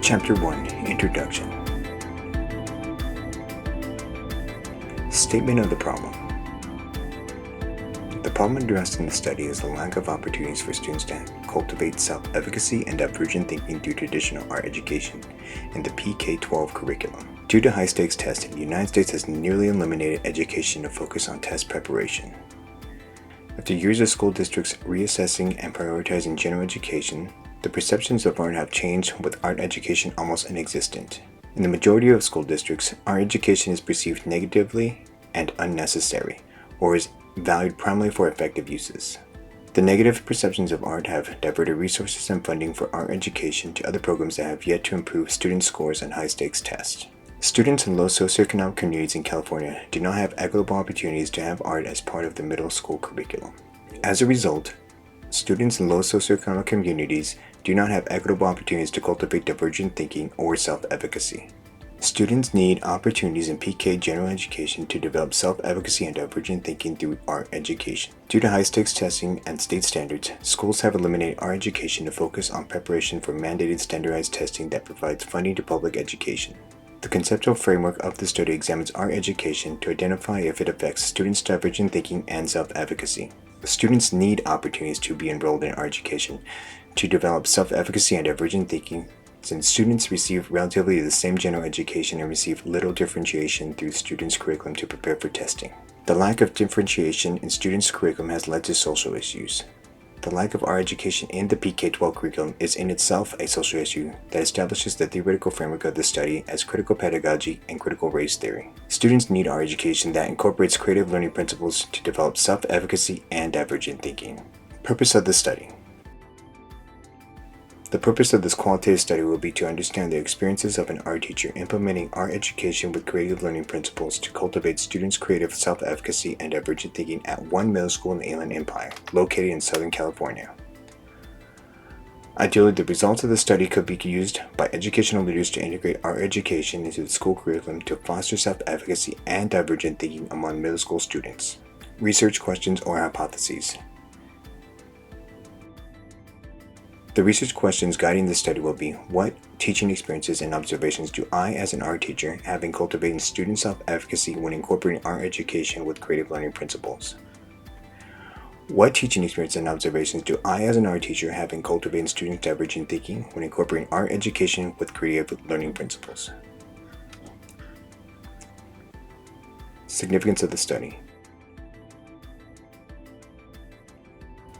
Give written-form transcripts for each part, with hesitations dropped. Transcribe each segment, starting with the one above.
Chapter 1 Introduction. Statement of the problem. The problem addressed in the study is the lack of opportunities for students to cultivate self-efficacy and divergent thinking through traditional art education in the PK-12 curriculum. Due to high-stakes testing, the United States has nearly eliminated education to focus on test preparation. After years of school districts reassessing and prioritizing general education, the perceptions of art have changed, with art education almost inexistent. In the majority of school districts, art education is perceived negatively and unnecessary, or is valued primarily for effective uses. The negative perceptions of art have diverted resources and funding for art education to other programs that have yet to improve student scores on high-stakes tests. Students in low socioeconomic communities in California do not have equitable opportunities to have art as part of the middle school curriculum. As a result, students in low socioeconomic communities do not have equitable opportunities to cultivate divergent thinking or self-efficacy. Students need opportunities in PK general education to develop self-efficacy and divergent thinking through art education. Due to high-stakes testing and state standards, schools have eliminated art education to focus on preparation for mandated standardized testing that provides funding to public education. The conceptual framework of the study examines art education to identify if it affects students' divergent thinking and self-efficacy. Students need opportunities to be enrolled in art education to develop self-efficacy and divergent thinking, since students receive relatively the same general education and receive little differentiation through students' curriculum to prepare for testing. The lack of differentiation in students' curriculum has led to social issues. The lack of art education in the PK-12 curriculum is in itself a social issue that establishes the theoretical framework of the study as critical pedagogy and critical race theory. Students need art education that incorporates creative learning principles to develop self-efficacy and divergent thinking. Purpose of the study. The purpose of this qualitative study will be to understand the experiences of an art teacher implementing art education with creative learning principles to cultivate students' creative self-efficacy and divergent thinking at one middle school in the Inland Empire, located in Southern California. Ideally, the results of the study could be used by educational leaders to integrate art education into the school curriculum to foster self-efficacy and divergent thinking among middle school students. Research questions or hypotheses. The research questions guiding this study will be: what teaching experiences and observations do I, as an art teacher, have in cultivating student self-efficacy when incorporating art education with creative learning principles? What teaching experiences and observations do I, as an art teacher, have in cultivating student divergent thinking when incorporating art education with creative learning principles? Significance of the study.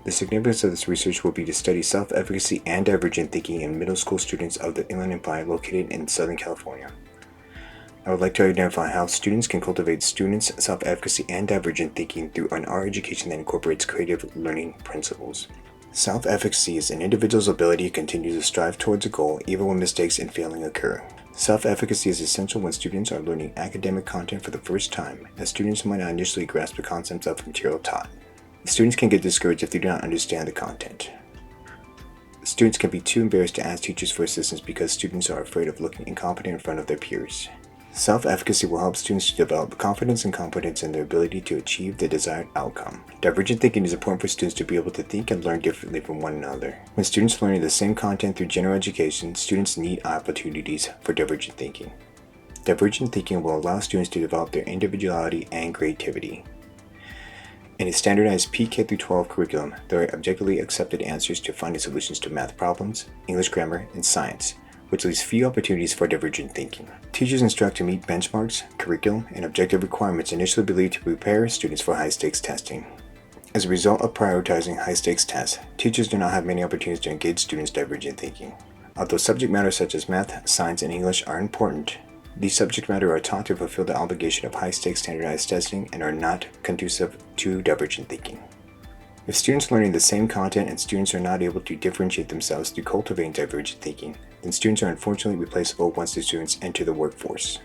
The significance of this research will be to study self-efficacy and divergent thinking in middle school students of the Inland Empire located in Southern California. I would like to identify how students can cultivate students' self-efficacy and divergent thinking through an art education that incorporates creative learning principles. Self-efficacy is an individual's ability to continue to strive towards a goal even when mistakes and failing occur. Self-efficacy is essential when students are learning academic content for the first time, as students might not initially grasp the concepts of material taught. Students can get discouraged if they do not understand the content. Students can be too embarrassed to ask teachers for assistance because students are afraid of looking incompetent in front of their peers. Self-efficacy will help students to develop confidence and competence in their ability to achieve the desired outcome. Divergent thinking is important for students to be able to think and learn differently from one another. When students are learning the same content through general education, students need opportunities for divergent thinking. Divergent thinking will allow students to develop their individuality and creativity. In a standardized PK-12 curriculum, there are objectively accepted answers to finding solutions to math problems, English grammar, and science, which leaves few opportunities for divergent thinking. Teachers instruct to meet benchmarks, curriculum, and objective requirements initially believed to prepare students for high-stakes testing. As a result of prioritizing high-stakes tests, teachers do not have many opportunities to engage students' divergent thinking. Although subject matters such as math, science, and English are important, these subject matter are taught to fulfill the obligation of high-stakes standardized testing and are not conducive to divergent thinking. If students are learning the same content and students are not able to differentiate themselves through cultivating divergent thinking, then students are unfortunately replaceable once the students enter the workforce.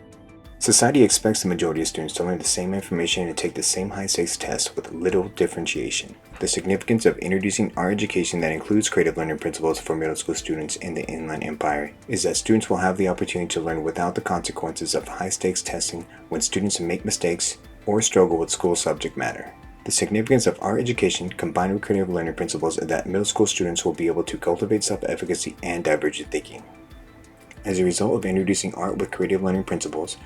Society expects the majority of students to learn the same information and take the same high-stakes tests with little differentiation. The significance of introducing art education that includes creative learning principles for middle school students in the Inland Empire is that students will have the opportunity to learn without the consequences of high-stakes testing when students make mistakes or struggle with school subject matter. The significance of art education combined with creative learning principles is that middle school students will be able to cultivate self-efficacy and divergent thinking. As a result of introducing art with creative learning principles,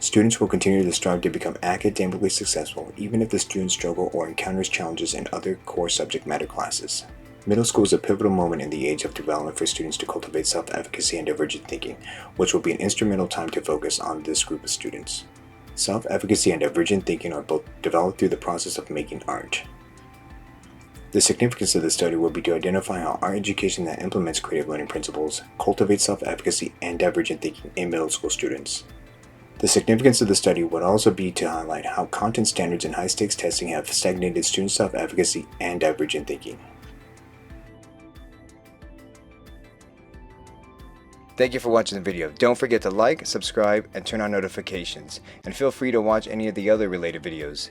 students will continue to strive to become academically successful, even if the student struggles or encounters challenges in other core subject matter classes. Middle school is a pivotal moment in the age of development for students to cultivate self-efficacy and divergent thinking, which will be an instrumental time to focus on this group of students. Self-efficacy and divergent thinking are both developed through the process of making art. The significance of this study will be to identify how art education that implements creative learning principles cultivates self-efficacy and divergent thinking in middle school students. The significance of the study would also be to highlight how content standards and high-stakes testing have stagnated student self-efficacy and divergent thinking. Thank you for watching the video. Don't forget to like, subscribe, and turn on notifications. And feel free to watch any of the other related videos.